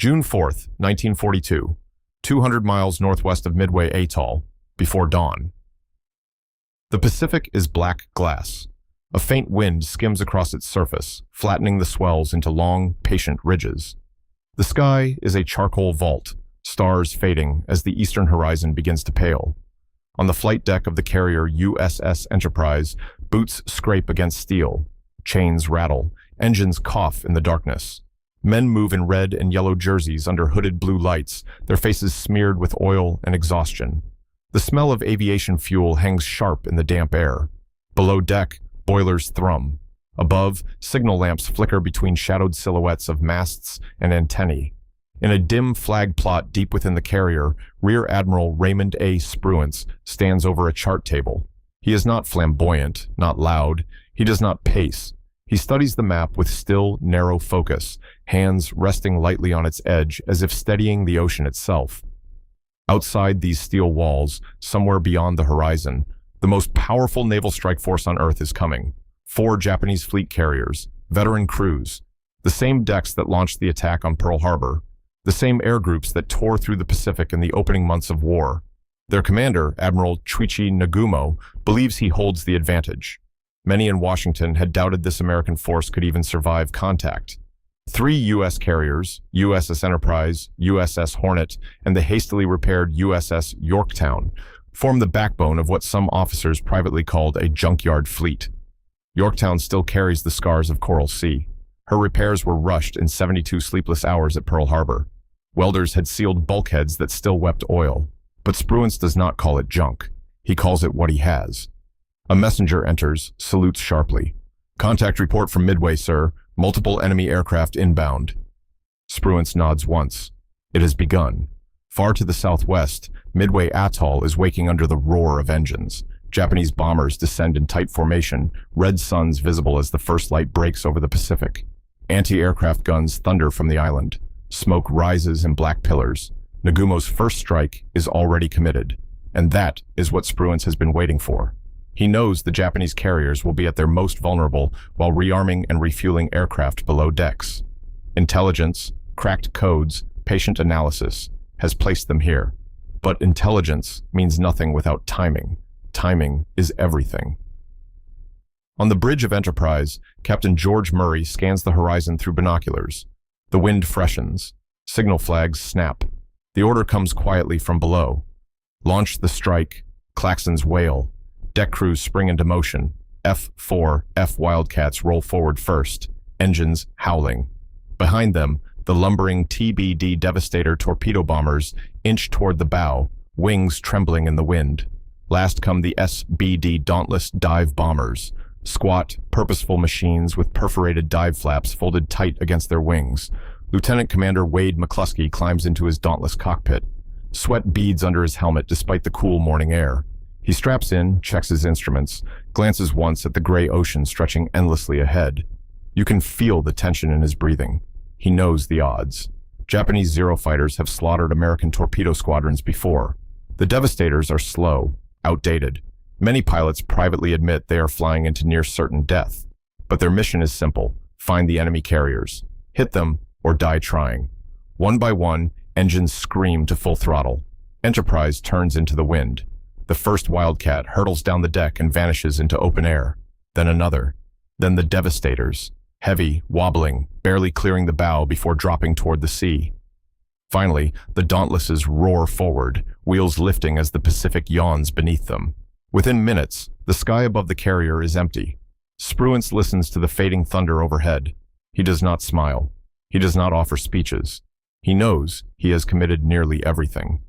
June 4th, 1942, 200 miles northwest of Midway Atoll, before dawn. The Pacific is black glass. A faint wind skims across its surface, flattening the swells into long, patient ridges. The sky is a charcoal vault, stars fading as the eastern horizon begins to pale. On the flight deck of the carrier USS Enterprise, boots scrape against steel, chains rattle, engines cough in the darkness. Men move in red and yellow jerseys under hooded blue lights, their faces smeared with oil and exhaustion. The smell of aviation fuel hangs sharp in the damp air. Below deck, boilers thrum. Above, signal lamps flicker between shadowed silhouettes of masts and antennae. In a dim flag plot deep within the carrier, Rear Admiral Raymond Spruance stands over a chart table. He is not flamboyant, not loud. He does not pace. He studies the map with still, narrow focus, hands resting lightly on its edge as if steadying the ocean itself. Outside these steel walls, somewhere beyond the horizon, the most powerful naval strike force on Earth is coming. 4 Japanese fleet carriers, veteran crews, the same decks that launched the attack on Pearl Harbor, the same air groups that tore through the Pacific in the opening months of war. Their commander, Admiral Chuichi Nagumo, believes he holds the advantage. Many in Washington had doubted this American force could even survive contact. 3 U.S. carriers, USS Enterprise, USS Hornet, and the hastily repaired USS Yorktown, form the backbone of what some officers privately called a junkyard fleet. Yorktown still carries the scars of Coral Sea. Her repairs were rushed in 72 sleepless hours at Pearl Harbor. Welders had sealed bulkheads that still wept oil. But Spruance does not call it junk. He calls it what he has. A messenger enters, salutes sharply. "Contact report from Midway, sir. Multiple enemy aircraft inbound." Spruance nods once. It has begun. Far to the southwest, Midway Atoll is waking under the roar of engines. Japanese bombers descend in tight formation, red suns visible as the first light breaks over the Pacific. Anti-aircraft guns thunder from the island. Smoke rises in black pillars. Nagumo's first strike is already committed, and that is what Spruance has been waiting for. He knows the Japanese carriers will be at their most vulnerable while rearming and refueling aircraft below decks. Intelligence, cracked codes, patient analysis has placed them here. But intelligence means nothing without timing. Timing is everything. On the bridge of Enterprise, Captain George Murray scans the horizon through binoculars. The wind freshens. Signal flags snap. The order comes quietly from below. Launch the strike. Klaxons wail. Deck crews spring into motion. F-4 F Wildcats roll forward first, engines howling. Behind them, the lumbering TBD Devastator torpedo bombers inch toward the bow, wings trembling in the wind. Last come the SBD Dauntless dive bombers, squat, purposeful machines with perforated dive flaps folded tight against their wings. Lieutenant Commander Wade McCluskey climbs into his Dauntless cockpit. Sweat beads under his helmet despite the cool morning air. He straps in, checks his instruments, glances once at the gray ocean stretching endlessly ahead. You can feel the tension in his breathing. He knows the odds. Japanese Zero fighters have slaughtered American torpedo squadrons before. The Devastators are slow, outdated. Many pilots privately admit they are flying into near certain death. But their mission is simple: find the enemy carriers. Hit them or die trying. One by one, engines scream to full throttle. Enterprise turns into the wind. The first Wildcat hurtles down the deck and vanishes into open air. Then another. Then the Devastators, heavy, wobbling, barely clearing the bow before dropping toward the sea. Finally, the Dauntlesses roar forward, wheels lifting as the Pacific yawns beneath them. Within minutes, the sky above the carrier is empty. Spruance listens to the fading thunder overhead. He does not smile. He does not offer speeches. He knows he has committed nearly everything.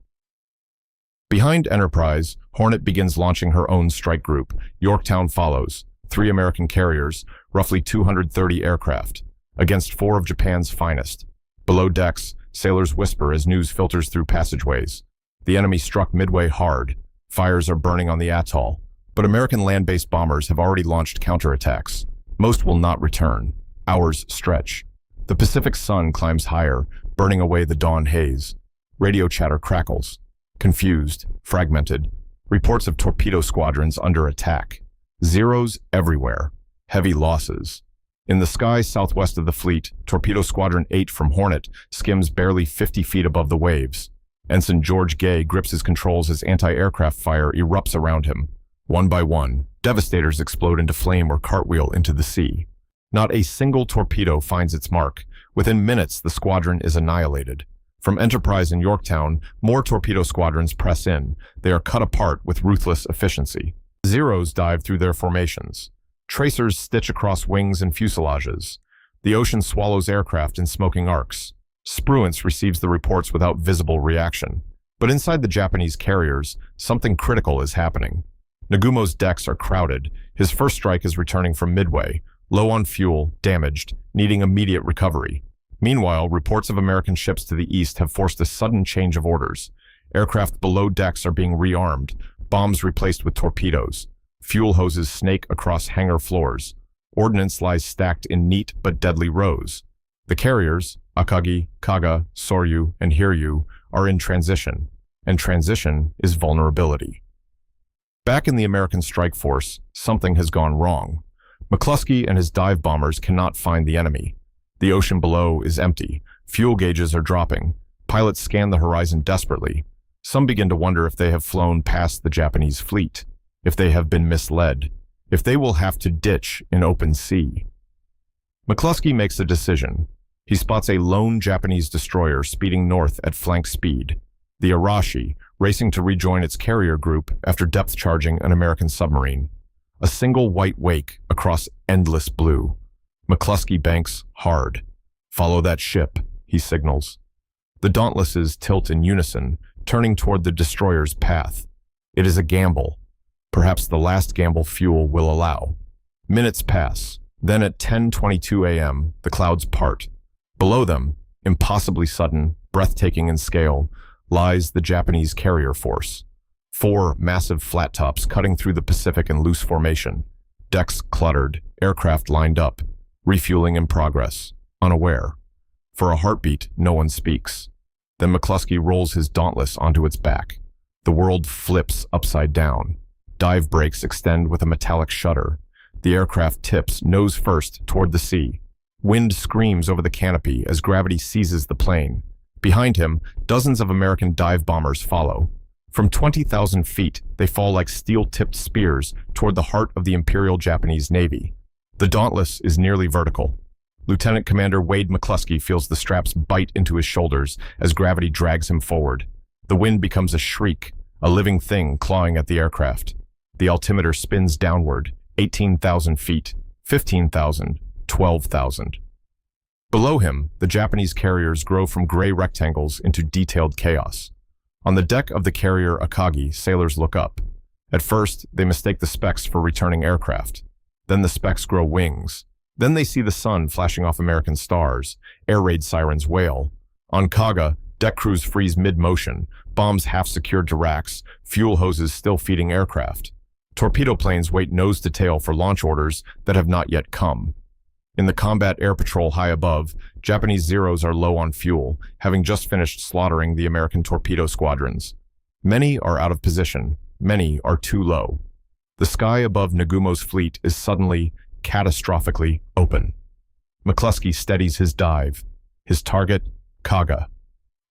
Behind Enterprise, Hornet begins launching her own strike group. Yorktown follows, 3 American carriers, roughly 230 aircraft, against 4 of Japan's finest. Below decks, sailors whisper as news filters through passageways. The enemy struck Midway hard. Fires are burning on the atoll, but American land-based bombers have already launched counterattacks. Most will not return. Hours stretch. The Pacific sun climbs higher, burning away the dawn haze. Radio chatter crackles. Confused, fragmented. Reports of torpedo squadrons under attack. Zeros everywhere. Heavy losses. In the sky southwest of the fleet, Torpedo Squadron 8 from Hornet skims barely 50 feet above the waves. Ensign George Gay grips his controls as anti-aircraft fire erupts around him. One by one, devastators explode into flame or cartwheel into the sea. Not a single torpedo finds its mark. Within minutes, the squadron is annihilated. From Enterprise and Yorktown, more torpedo squadrons press in. They are cut apart with ruthless efficiency. Zeros dive through their formations. Tracers stitch across wings and fuselages. The ocean swallows aircraft in smoking arcs. Spruance receives the reports without visible reaction. But inside the Japanese carriers, something critical is happening. Nagumo's decks are crowded. His first strike is returning from Midway, low on fuel, damaged, needing immediate recovery. Meanwhile, reports of American ships to the east have forced a sudden change of orders. Aircraft below decks are being rearmed, bombs replaced with torpedoes. Fuel hoses snake across hangar floors. Ordnance lies stacked in neat but deadly rows. The carriers, Akagi, Kaga, Soryu, and Hiryu, are in transition, and transition is vulnerability. Back in the American strike force, something has gone wrong. McCluskey and his dive bombers cannot find the enemy. The ocean below is empty. Fuel gauges are dropping. Pilots scan the horizon desperately. Some begin to wonder if they have flown past the Japanese fleet, if they have been misled, if they will have to ditch in open sea. McCluskey makes a decision. He spots a lone Japanese destroyer speeding north at flank speed. The Arashi, racing to rejoin its carrier group after depth charging an American submarine. A single white wake across endless blue. McCluskey banks hard. "Follow that ship," he signals. The Dauntlesses tilt in unison, turning toward the destroyer's path. It is a gamble. Perhaps the last gamble fuel will allow. Minutes pass. Then at 10:22 a.m., the clouds part. Below them, impossibly sudden, breathtaking in scale, lies the Japanese carrier force. 4 massive flat tops cutting through the Pacific in loose formation. Decks cluttered, aircraft lined up, refueling in progress, unaware. For a heartbeat, no one speaks. Then McCluskey rolls his Dauntless onto its back. The world flips upside down. Dive brakes extend with a metallic shudder. The aircraft tips nose first toward the sea. Wind screams over the canopy as gravity seizes the plane. Behind him, dozens of American dive bombers follow. From 20,000 feet, they fall like steel-tipped spears toward the heart of the Imperial Japanese Navy. The Dauntless is nearly vertical. Lieutenant Commander Wade McCluskey feels the straps bite into his shoulders as gravity drags him forward. The wind becomes a shriek, a living thing clawing at the aircraft. The altimeter spins downward, 18,000 feet, 15,000, 12,000. Below him, the Japanese carriers grow from gray rectangles into detailed chaos. On the deck of the carrier Akagi, sailors look up. At first, they mistake the specks for returning aircraft. Then the specks grow wings. Then they see the sun flashing off American stars. Air raid sirens wail. On Kaga, deck crews freeze mid-motion, bombs half secured to racks, fuel hoses still feeding aircraft. Torpedo planes wait nose to tail for launch orders that have not yet come. In the combat air patrol high above, Japanese Zeros are low on fuel, having just finished slaughtering the American torpedo squadrons. Many are out of position, many are too low. The sky above Nagumo's fleet is suddenly, catastrophically open. McCluskey steadies his dive. His target, Kaga.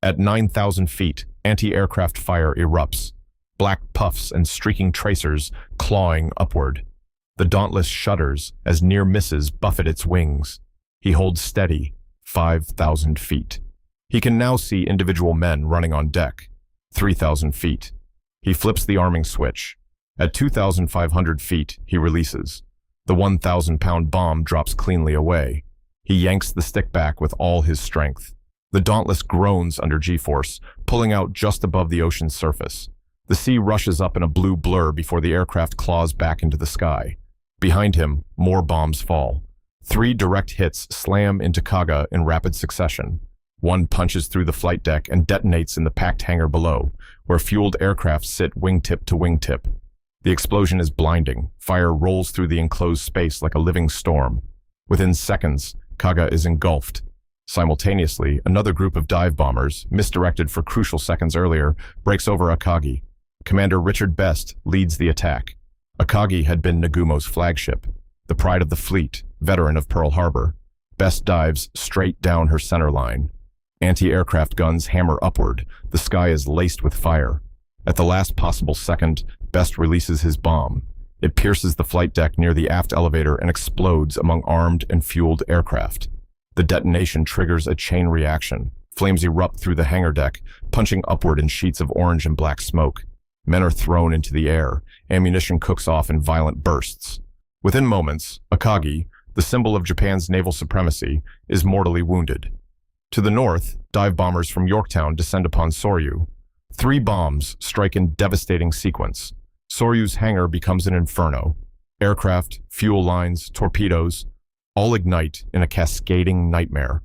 At 9,000 feet, anti-aircraft fire erupts. Black puffs and streaking tracers clawing upward. The Dauntless shudders as near misses buffet its wings. He holds steady, 5,000 feet. He can now see individual men running on deck, 3,000 feet. He flips the arming switch. At 2,500 feet, he releases. The 1,000-pound bomb drops cleanly away. He yanks the stick back with all his strength. The Dauntless groans under G-force, pulling out just above the ocean's surface. The sea rushes up in a blue blur before the aircraft claws back into the sky. Behind him, more bombs fall. 3 direct hits slam into Kaga in rapid succession. One punches through the flight deck and detonates in the packed hangar below, where fueled aircraft sit wingtip to wingtip. The explosion is blinding. Fire rolls through the enclosed space like a living storm. Within seconds, Kaga is engulfed. Simultaneously, another group of dive bombers, misdirected for crucial seconds earlier, breaks over Akagi. Commander Richard Best leads the attack. Akagi had been Nagumo's flagship, the pride of the fleet, veteran of Pearl Harbor. Best dives straight down her center line. Anti-aircraft guns hammer upward. The sky is laced with fire. At the last possible second, Best releases his bomb. It pierces the flight deck near the aft elevator and explodes among armed and fueled aircraft. The detonation triggers a chain reaction. Flames erupt through the hangar deck, punching upward in sheets of orange and black smoke. Men are thrown into the air. Ammunition cooks off in violent bursts. Within moments, Akagi, the symbol of Japan's naval supremacy, is mortally wounded. To the north, dive bombers from Yorktown descend upon Soryu. 3 bombs strike in devastating sequence. Soryu's hangar becomes an inferno. Aircraft, fuel lines, torpedoes, all ignite in a cascading nightmare.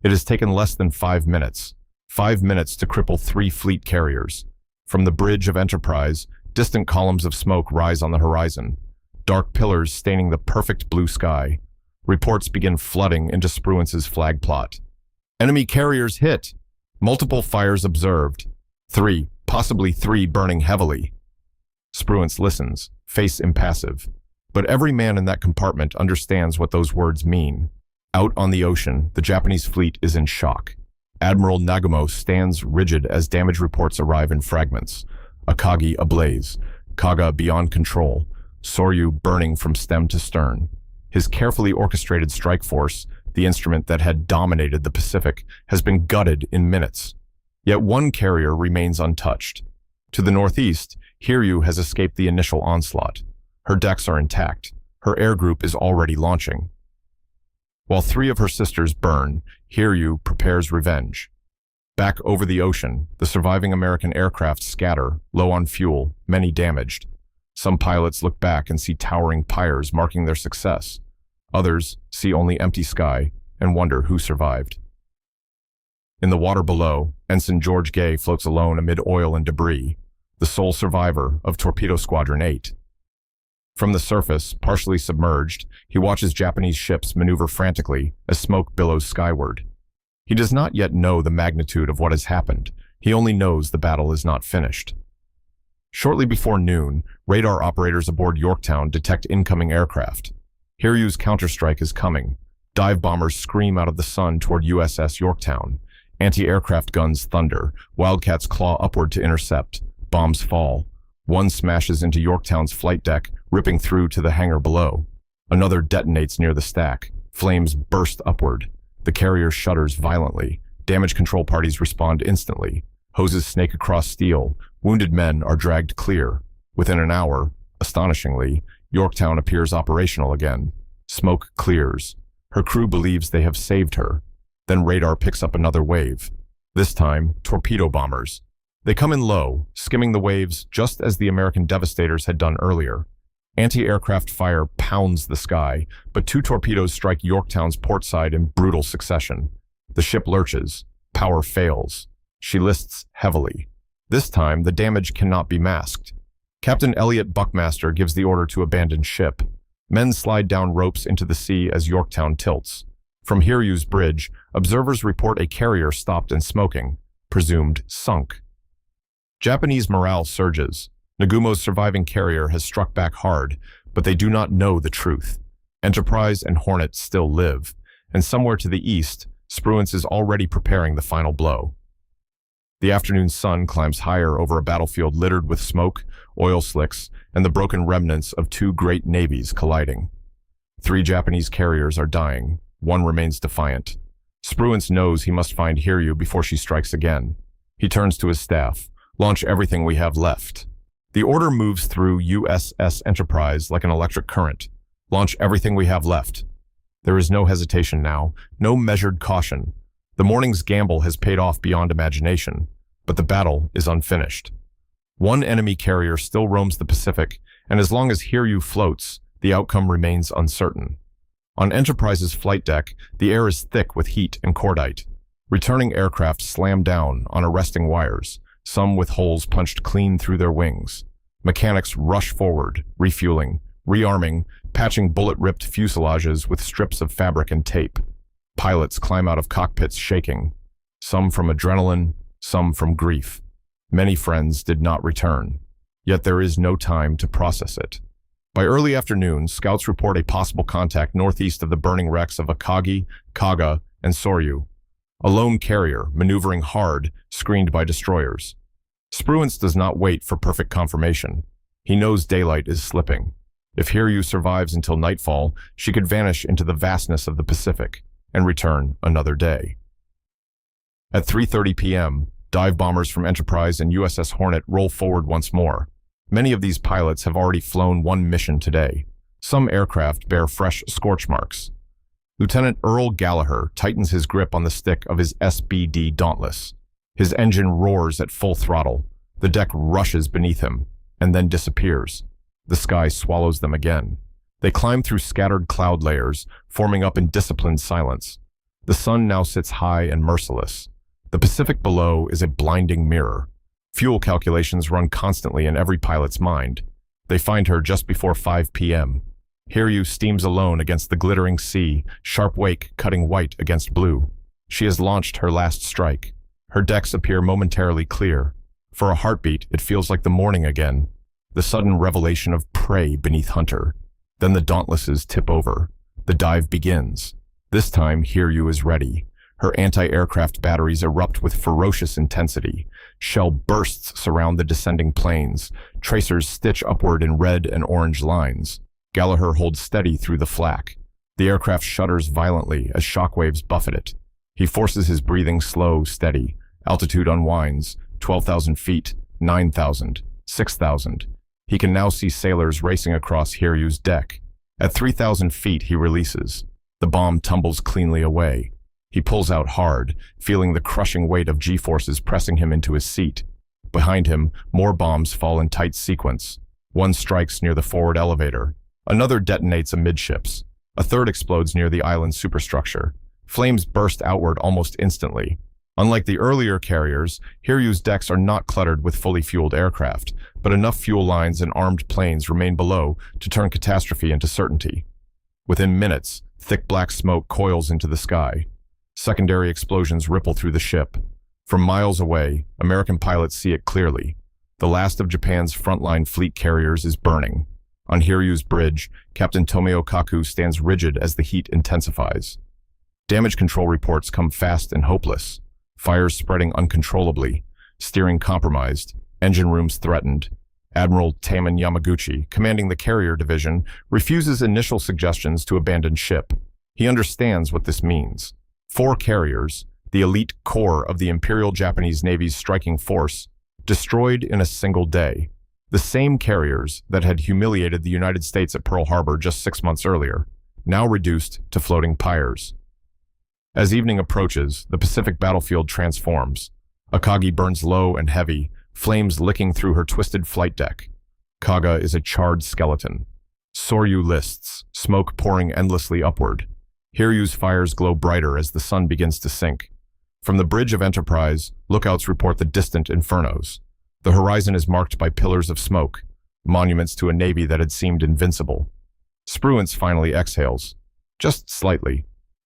It has taken less than 5 minutes. 5 minutes to cripple 3 fleet carriers. From the bridge of Enterprise, distant columns of smoke rise on the horizon, dark pillars staining the perfect blue sky. Reports begin flooding into Spruance's flag plot. Enemy carriers hit. Multiple fires observed. 3, possibly 3 burning heavily. Spruance listens, face impassive. But every man in that compartment understands what those words mean. Out on the ocean, the Japanese fleet is in shock. Admiral Nagumo stands rigid as damage reports arrive in fragments. Akagi ablaze, Kaga beyond control, Soryu burning from stem to stern. His carefully orchestrated strike force, the instrument that had dominated the Pacific, has been gutted in minutes. Yet one carrier remains untouched. To the northeast, Hiryu has escaped the initial onslaught. Her decks are intact. Her air group is already launching. While 3 of her sisters burn, Hiryu prepares revenge. Back over the ocean, the surviving American aircraft scatter, low on fuel, many damaged. Some pilots look back and see towering pyres marking their success. Others see only empty sky and wonder who survived. In the water below, Ensign George Gay floats alone amid oil and debris, the sole survivor of Torpedo Squadron 8. From the surface, partially submerged, he watches Japanese ships maneuver frantically as smoke billows skyward. He does not yet know the magnitude of what has happened. He only knows the battle is not finished. Shortly before noon, radar operators aboard Yorktown detect incoming aircraft. Hiryu's counterstrike is coming. Dive bombers scream out of the sun toward USS Yorktown. Anti-aircraft guns thunder. Wildcats claw upward to intercept. Bombs fall. One smashes into Yorktown's flight deck, ripping through to the hangar below. Another detonates near the stack. Flames burst upward. The carrier shudders violently. Damage control parties respond instantly. Hoses snake across steel. Wounded men are dragged clear. Within an hour, astonishingly, Yorktown appears operational again. Smoke clears. Her crew believes they have saved her. Then radar picks up another wave. This time, torpedo bombers. They come in low, skimming the waves just as the American Devastators had done earlier. Anti-aircraft fire pounds the sky, but 2 torpedoes strike Yorktown's port side in brutal succession. The ship lurches. Power fails. She lists heavily. This time, the damage cannot be masked. Captain Elliot Buckmaster gives the order to abandon ship. Men slide down ropes into the sea as Yorktown tilts. From Hiryu's bridge, observers report a carrier stopped and smoking, presumed sunk. Japanese morale surges. Nagumo's surviving carrier has struck back hard, but they do not know the truth. Enterprise and Hornet still live, and somewhere to the east, Spruance is already preparing the final blow. The afternoon sun climbs higher over a battlefield littered with smoke, oil slicks, and the broken remnants of 2 great navies colliding. 3 Japanese carriers are dying. 1 remains defiant. Spruance knows he must find Hiryu before she strikes again. He turns to his staff. Launch everything we have left. The order moves through USS Enterprise like an electric current. Launch everything we have left. There is no hesitation now, no measured caution. The morning's gamble has paid off beyond imagination, but the battle is unfinished. 1 enemy carrier still roams the Pacific, and as long as Hiryu floats, the outcome remains uncertain. On Enterprise's flight deck, the air is thick with heat and cordite. Returning aircraft slam down on arresting wires, some with holes punched clean through their wings. Mechanics rush forward, refueling, rearming, patching bullet-ripped fuselages with strips of fabric and tape. Pilots climb out of cockpits shaking, some from adrenaline, some from grief. Many friends did not return, yet there is no time to process it. By early afternoon, scouts report a possible contact northeast of the burning wrecks of Akagi, Kaga, and Soryu. A lone carrier, maneuvering hard, screened by destroyers. Spruance does not wait for perfect confirmation. He knows daylight is slipping. If Hiryu survives until nightfall, she could vanish into the vastness of the Pacific and return another day. At 3:30 p.m., dive bombers from Enterprise and USS Hornet roll forward once more. Many of these pilots have already flown one mission today. Some aircraft bear fresh scorch marks. Lieutenant Earl Gallagher tightens his grip on the stick of his SBD Dauntless. His engine roars at full throttle. The deck rushes beneath him, and then disappears. The sky swallows them again. They climb through scattered cloud layers, forming up in disciplined silence. The sun now sits high and merciless. The Pacific below is a blinding mirror. Fuel calculations run constantly in every pilot's mind. They find her just before 5 p.m. Hiryu steams alone against the glittering sea, sharp wake cutting white against blue. She has launched her last strike. Her decks appear momentarily clear. For a heartbeat, it feels like the morning again. The sudden revelation of prey beneath Hunter. Then the Dauntlesses tip over. The dive begins. This time, Hiryu is ready. Her anti-aircraft batteries erupt with ferocious intensity. Shell bursts surround the descending planes. Tracers stitch upward in red and orange lines. Gallagher holds steady through the flak. The aircraft shudders violently as shockwaves buffet it. He forces his breathing slow, steady. Altitude unwinds. 12,000 feet, 9,000, 6,000. He can now see sailors racing across Hiryu's deck. At 3,000 feet, he releases. The bomb tumbles cleanly away. He pulls out hard, feeling the crushing weight of G-forces pressing him into his seat. Behind him, more bombs fall in tight sequence. One strikes near the forward elevator. Another detonates amidships. A third explodes near the island's superstructure. Flames burst outward almost instantly. Unlike the earlier carriers, Hiryu's decks are not cluttered with fully fueled aircraft, but enough fuel lines and armed planes remain below to turn catastrophe into certainty. Within minutes, thick black smoke coils into the sky. Secondary explosions ripple through the ship. From miles away, American pilots see it clearly. The last of Japan's frontline fleet carriers is burning. On Hiryu's bridge, Captain Tomio Kaku stands rigid as the heat intensifies. Damage control reports come fast and hopeless. Fires spreading uncontrollably, steering compromised, engine rooms threatened. Admiral Taman Yamaguchi, commanding the carrier division, refuses initial suggestions to abandon ship. He understands what this means. 4 carriers, the elite core of the Imperial Japanese Navy's striking force, destroyed in a single day. The same carriers that had humiliated the United States at Pearl Harbor just 6 months earlier, now reduced to floating pyres. As evening approaches, the Pacific battlefield transforms. Akagi burns low and heavy, flames licking through her twisted flight deck. Kaga is a charred skeleton. Soryu lists, smoke pouring endlessly upward. Hiryu's fires glow brighter as the sun begins to sink. From the bridge of Enterprise, lookouts report the distant infernos. The horizon is marked by pillars of smoke, monuments to a navy that had seemed invincible. Spruance finally exhales, just slightly,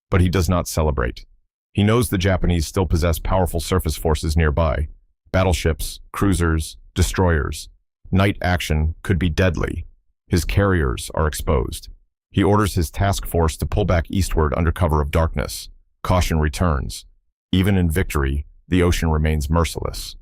but he does not celebrate. He knows the Japanese still possess powerful surface forces nearby. Battleships, cruisers, destroyers. Night action could be deadly. His carriers are exposed. He orders his task force to pull back eastward under cover of darkness. Caution returns. Even in victory, the ocean remains merciless.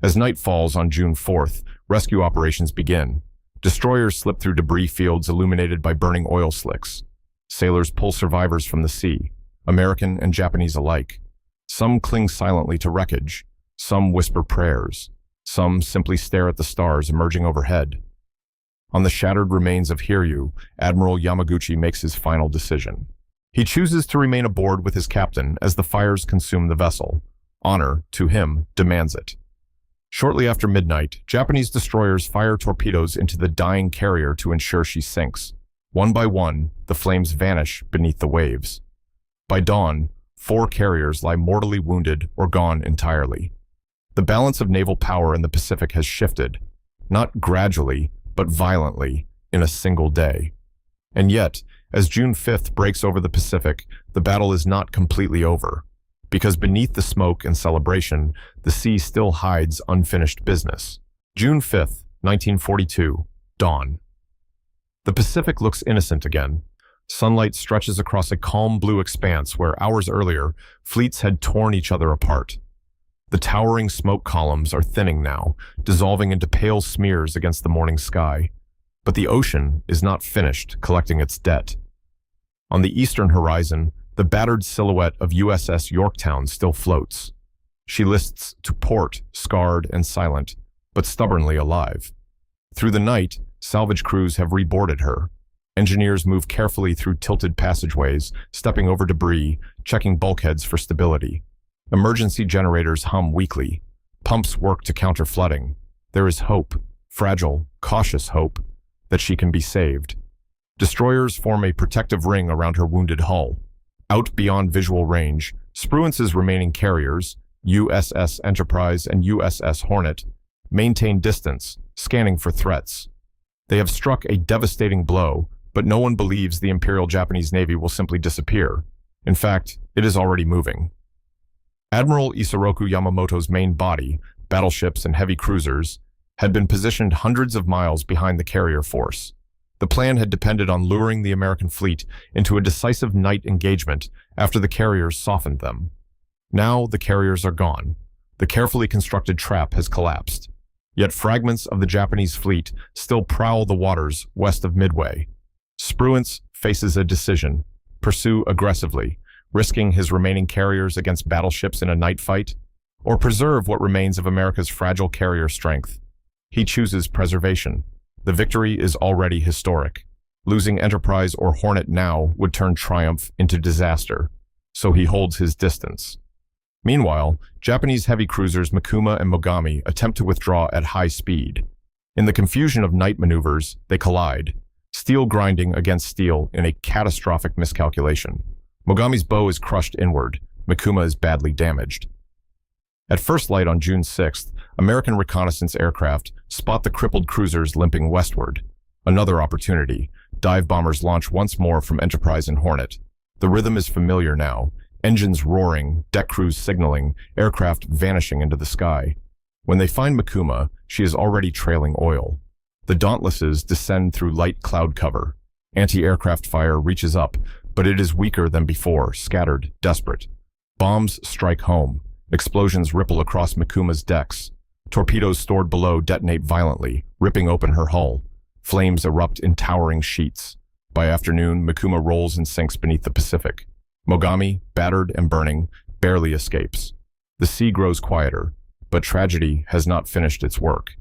As night falls on June 4th, rescue operations begin. Destroyers slip through debris fields illuminated by burning oil slicks. Sailors pull survivors from the sea, American and Japanese alike. Some cling silently to wreckage. Some whisper prayers. Some simply stare at the stars emerging overhead. On the shattered remains of Hiryu, Admiral Yamaguchi makes his final decision. He chooses to remain aboard with his captain as the fires consume the vessel. Honor, to him, demands it. Shortly after midnight, Japanese destroyers fire torpedoes into the dying carrier to ensure she sinks. One by one, the flames vanish beneath the waves. By dawn, 4 carriers lie mortally wounded or gone entirely. The balance of naval power in the Pacific has shifted, not gradually, but violently, in a single day. And yet, as June 5th breaks over the Pacific, the battle is not completely over. Because beneath the smoke and celebration, the sea still hides unfinished business. June 5th, 1942, dawn. The Pacific looks innocent again. Sunlight stretches across a calm blue expanse where hours earlier, fleets had torn each other apart. The towering smoke columns are thinning now, dissolving into pale smears against the morning sky. But the ocean is not finished collecting its debt. On the eastern horizon, the battered silhouette of USS Yorktown still floats. She lists to port, scarred and silent, but stubbornly alive. Through the night, salvage crews have reboarded her. Engineers move carefully through tilted passageways, stepping over debris, checking bulkheads for stability. Emergency generators hum weakly. Pumps work to counter flooding. There is hope, fragile, cautious hope, that she can be saved. Destroyers form a protective ring around her wounded hull. Out beyond visual range, Spruance's remaining carriers, USS Enterprise and USS Hornet, maintain distance, scanning for threats. They have struck a devastating blow, but no one believes the Imperial Japanese Navy will simply disappear. In fact, it is already moving. Admiral Isoroku Yamamoto's main body, battleships and heavy cruisers, had been positioned hundreds of miles behind the carrier force. The plan had depended on luring the American fleet into a decisive night engagement after the carriers softened them. Now the carriers are gone. The carefully constructed trap has collapsed. Yet fragments of the Japanese fleet still prowl the waters west of Midway. Spruance faces a decision: pursue aggressively, risking his remaining carriers against battleships in a night fight, or preserve what remains of America's fragile carrier strength. He chooses preservation. The victory is already historic. Losing Enterprise or Hornet now would turn triumph into disaster, so he holds his distance. Meanwhile, Japanese heavy cruisers Mikuma and Mogami attempt to withdraw at high speed. In the confusion of night maneuvers, they collide, steel grinding against steel in a catastrophic miscalculation. Mogami's bow is crushed inward. Mikuma is badly damaged. At first light on June 6th, American reconnaissance aircraft spot the crippled cruisers limping westward. Another opportunity. Dive bombers launch once more from Enterprise and Hornet. The rhythm is familiar now. Engines roaring, deck crews signaling, aircraft vanishing into the sky. When they find Mikuma, she is already trailing oil. The Dauntlesses descend through light cloud cover. Anti-aircraft fire reaches up, but it is weaker than before, scattered, desperate. Bombs strike home. Explosions ripple across Mikuma's decks. Torpedoes stored below detonate violently, ripping open her hull. Flames erupt in towering sheets. By afternoon, Mikuma rolls and sinks beneath the Pacific. Mogami, battered and burning, barely escapes. The sea grows quieter, but tragedy has not finished its work.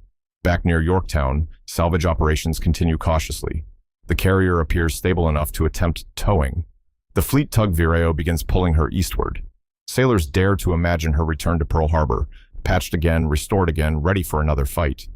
Back near Yorktown, salvage operations continue cautiously. The carrier appears stable enough to attempt towing. The fleet tug Vireo begins pulling her eastward. Sailors dare to imagine her return to Pearl Harbor, patched again, restored again, ready for another fight.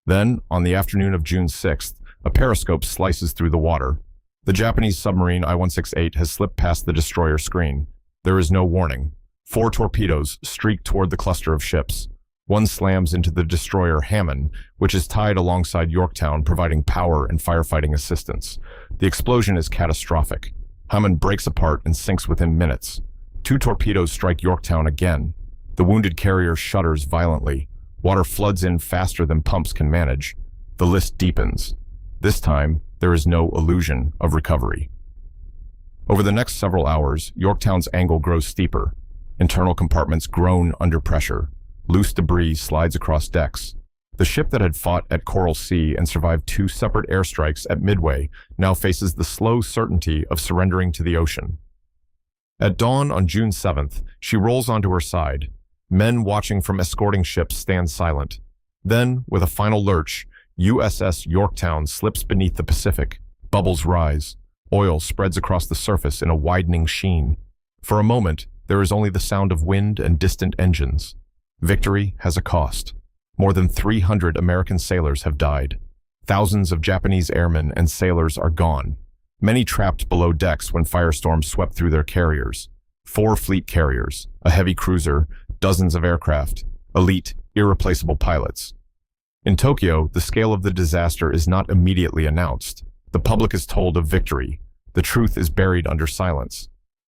Then, on the afternoon of June 6th, a periscope slices through the water. The Japanese submarine I-168 has slipped past the destroyer screen. There is no warning. 4 torpedoes streak toward the cluster of ships. One slams into the destroyer Hammond, which is tied alongside Yorktown, providing power and firefighting assistance. The explosion is catastrophic. Hammond breaks apart and sinks within minutes. 2 torpedoes strike Yorktown again. The wounded carrier shudders violently. Water floods in faster than pumps can manage. The list deepens. This time, there is no illusion of recovery. Over the next several hours, Yorktown's angle grows steeper. Internal compartments groan under pressure. Loose debris slides across decks. The ship that had fought at Coral Sea and survived 2 separate airstrikes at Midway now faces the slow certainty of surrendering to the ocean. At dawn on June 7th, she rolls onto her side. Men watching from escorting ships stand silent. Then, with a final lurch, USS Yorktown slips beneath the Pacific. Bubbles rise. Oil spreads across the surface in a widening sheen. For a moment, there is only the sound of wind and distant engines. Victory has a cost. More than 300 American sailors have died. Thousands of Japanese airmen and sailors are gone. Many trapped below decks when firestorms swept through their carriers. 4 fleet carriers, a heavy cruiser, dozens of aircraft, elite, irreplaceable pilots. In Tokyo, the scale of the disaster is not immediately announced. The public is told of victory. The truth is buried under silence.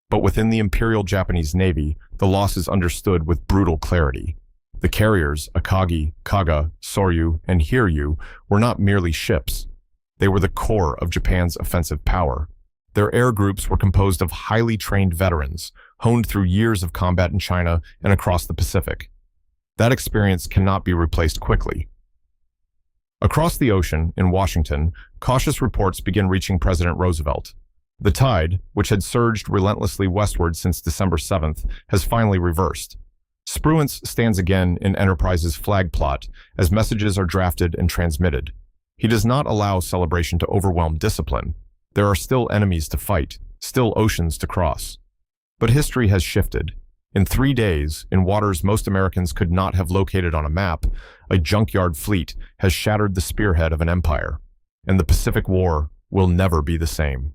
But within the Imperial Japanese Navy, the loss is understood with brutal clarity. The carriers, Akagi, Kaga, Soryu, and Hiryu, were not merely ships. They were the core of Japan's offensive power. Their air groups were composed of highly trained veterans, honed through years of combat in China and across the Pacific. That experience cannot be replaced quickly. Across the ocean, in Washington, cautious reports begin reaching President Roosevelt. The tide, which had surged relentlessly westward since December 7th, has finally reversed. Spruance stands again in Enterprise's flag plot as messages are drafted and transmitted. He does not allow celebration to overwhelm discipline. There are still enemies to fight, still oceans to cross. But history has shifted. In 3 days, in waters most Americans could not have located on a map, a junkyard fleet has shattered the spearhead of an empire, and the Pacific War will never be the same.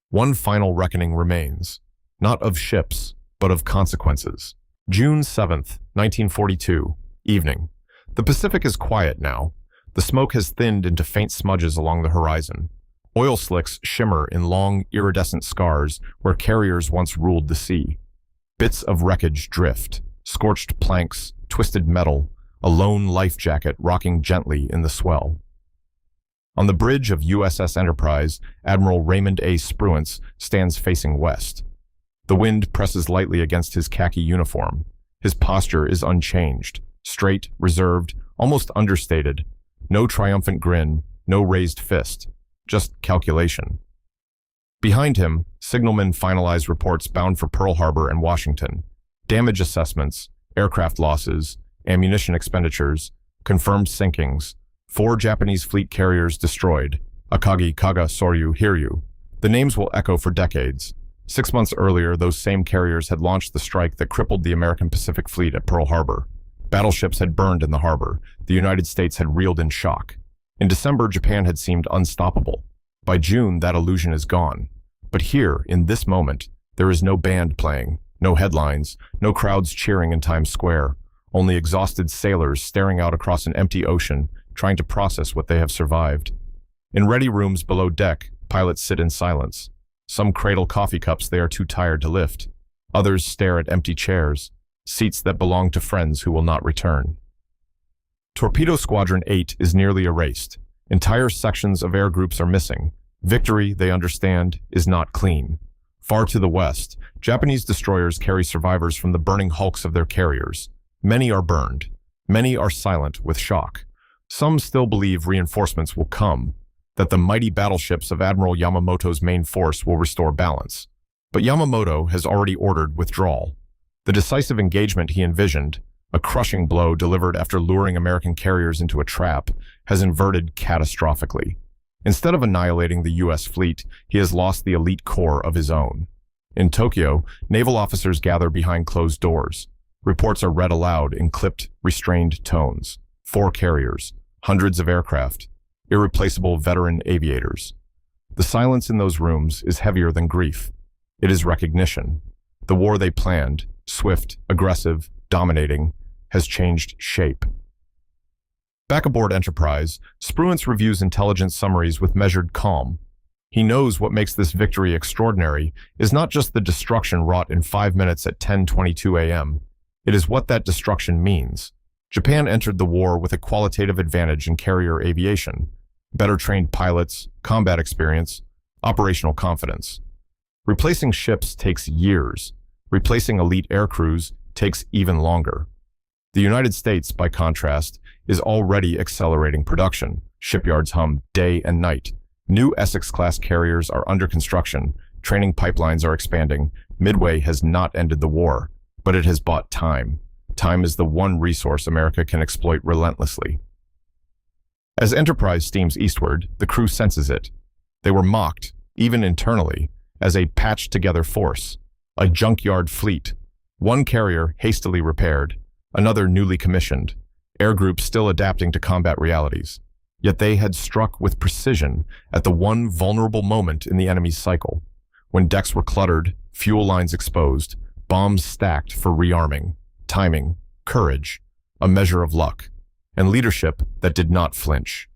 One final reckoning remains, not of ships, but of consequences. June 7th, 1942, evening. The Pacific is quiet now. The smoke has thinned into faint smudges along the horizon. Oil slicks shimmer in long, iridescent scars where carriers once ruled the sea. Bits of wreckage drift, scorched planks, twisted metal, a lone life jacket rocking gently in the swell. On the bridge of USS Enterprise, Admiral Raymond Spruance stands facing west. The wind presses lightly against his khaki uniform. His posture is unchanged, straight, reserved, almost understated. No triumphant grin, no raised fist, just calculation. Behind him, signalmen finalize reports bound for Pearl Harbor and Washington. Damage assessments, aircraft losses, ammunition expenditures, confirmed sinkings, 4 Japanese fleet carriers destroyed, Akagi, Kaga, Soryu, Hiryu. The names will echo for decades. 6 months earlier, those same carriers had launched the strike that crippled the American Pacific Fleet at Pearl Harbor. Battleships had burned in the harbor. The United States had reeled in shock. In December, Japan had seemed unstoppable. By June, that illusion is gone. But here, in this moment, there is no band playing, no headlines, no crowds cheering in Times Square, only exhausted sailors staring out across an empty ocean, trying to process what they have survived. In ready rooms below deck, pilots sit in silence. Some cradle coffee cups they are too tired to lift. Others stare at empty chairs, seats that belong to friends who will not return. Torpedo Squadron 8 is nearly erased. Entire sections of air groups are missing. Victory, they understand, is not clean. Far to the west, Japanese destroyers carry survivors from the burning hulks of their carriers. Many are burned. Many are silent with shock. Some still believe reinforcements will come, that the mighty battleships of Admiral Yamamoto's main force will restore balance. But Yamamoto has already ordered withdrawal. The decisive engagement he envisioned, a crushing blow delivered after luring American carriers into a trap, has inverted catastrophically. Instead of annihilating the U.S. fleet, he has lost the elite core of his own. In Tokyo, naval officers gather behind closed doors. Reports are read aloud in clipped, restrained tones. 4 carriers, hundreds of aircraft, irreplaceable veteran aviators. The silence in those rooms is heavier than grief. It is recognition. The war they planned, swift, aggressive, dominating, has changed shape. Back aboard Enterprise, Spruance reviews intelligence summaries with measured calm. He knows what makes this victory extraordinary is not just the destruction wrought in 5 minutes at 10:22 a.m. It is what that destruction means. Japan entered the war with a qualitative advantage in carrier aviation, better trained pilots, combat experience, operational confidence. Replacing ships takes years. Replacing elite air crews takes even longer. The United States, by contrast, is already accelerating production. Shipyards hum day and night. New Essex-class carriers are under construction. Training pipelines are expanding. Midway has not ended the war, but it has bought time. Time is the one resource America can exploit relentlessly. As Enterprise steams eastward, the crew senses it. They were mocked, even internally, as a patched-together force, a junkyard fleet. One carrier hastily repaired, another newly commissioned, air groups still adapting to combat realities. Yet they had struck with precision at the one vulnerable moment in the enemy's cycle, when decks were cluttered, fuel lines exposed, bombs stacked for rearming, timing, courage, a measure of luck, and leadership that did not flinch.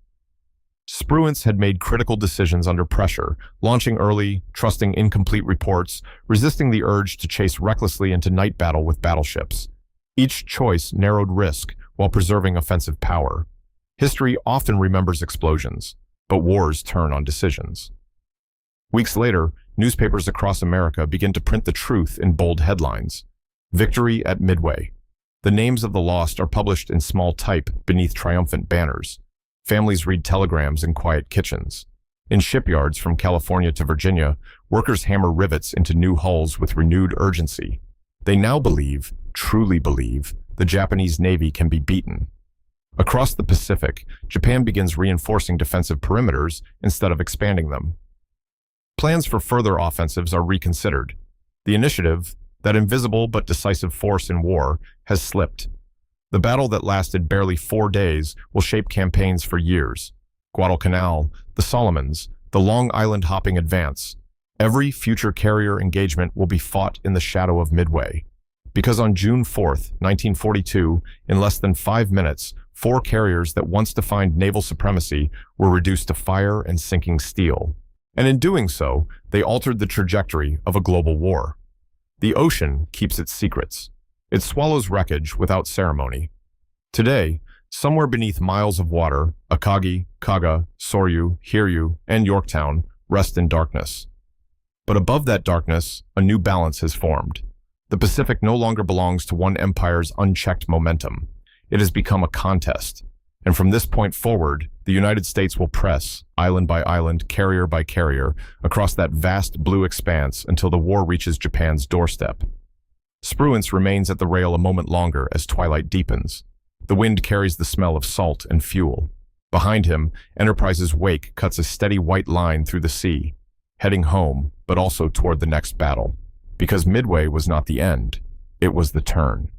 Spruance had made critical decisions under pressure, launching early, trusting incomplete reports, resisting the urge to chase recklessly into night battle with battleships. Each choice narrowed risk while preserving offensive power. History often remembers explosions, but wars turn on decisions. Weeks later, newspapers across America begin to print the truth in bold headlines. Victory at Midway. The names of the lost are published in small type beneath triumphant banners. Families read telegrams in quiet kitchens. In shipyards from California to Virginia, workers hammer rivets into new hulls with renewed urgency. They now believe, truly believe, the Japanese Navy can be beaten. Across the Pacific, Japan begins reinforcing defensive perimeters instead of expanding them. Plans for further offensives are reconsidered. The initiative, that invisible but decisive force in war, has slipped. The battle that lasted barely 4 days will shape campaigns for years. Guadalcanal, the Solomons, the Long Island hopping advance. Every future carrier engagement will be fought in the shadow of Midway. Because on June 4th, 1942, in less than 5 minutes, 4 carriers that once defined naval supremacy were reduced to fire and sinking steel. And in doing so, they altered the trajectory of a global war. The ocean keeps its secrets. It swallows wreckage without ceremony. Today, somewhere beneath miles of water, Akagi, Kaga, Soryu, Hiryu, and Yorktown rest in darkness. But above that darkness, a new balance has formed. The Pacific no longer belongs to one empire's unchecked momentum. It has become a contest. And from this point forward, the United States will press, island by island, carrier by carrier, across that vast blue expanse until the war reaches Japan's doorstep. Spruance remains at the rail a moment longer as twilight deepens. The wind carries the smell of salt and fuel. Behind him, Enterprise's wake cuts a steady white line through the sea, heading home, but also toward the next battle. Because Midway was not the end, it was the turn.